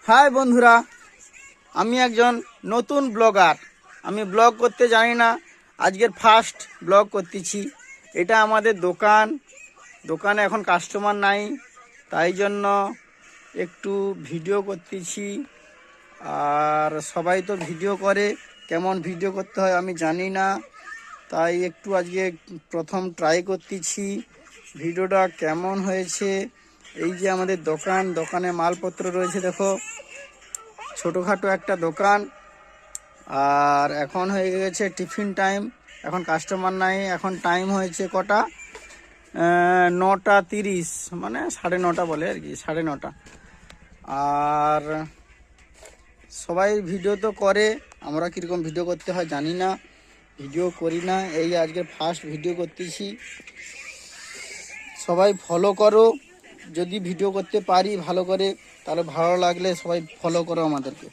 High বন্ধুরা, আমি একজন নতুন ব্লগার। আমি ব্লগ করতে জানি না, আজকের ফার্স্ট ব্লগ করতেছি। এটা আমাদের দোকানে এখন কাস্টমার নাই, তাই জন্য একটু ভিডিও করতেছি। আর সবাই তো ভিডিও করে, কেমন ভিডিও করতে হয় আমি জানি না, তাই একটু আজকে প্রথম ট্রাই করতেছি ভিডিওটা কেমন হয়েছে। এই যে আমাদের দোকানে মালপত্র রয়েছে, দেখো ছোটোখাটো একটা দোকান। আর এখন হয়ে গেছে টিফিন টাইম, এখন কাস্টমার নাই। এখন টাইম হয়েছে কটা, 9:30, মানে 9:30 বলে আর কি, 9:30। আর সবাই ভিডিও তো করে, আমরা কীরকম ভিডিও করতে হয় জানি না, ভিডিও করি না। এই আজকে ফার্স্ট ভিডিও করতেছি। সবাই ফলো করো, যদি ভিডিও করতে পারি ভালো করে, তাহলে ভালো লাগলে সবাই ফলো করো আমাদেরকে।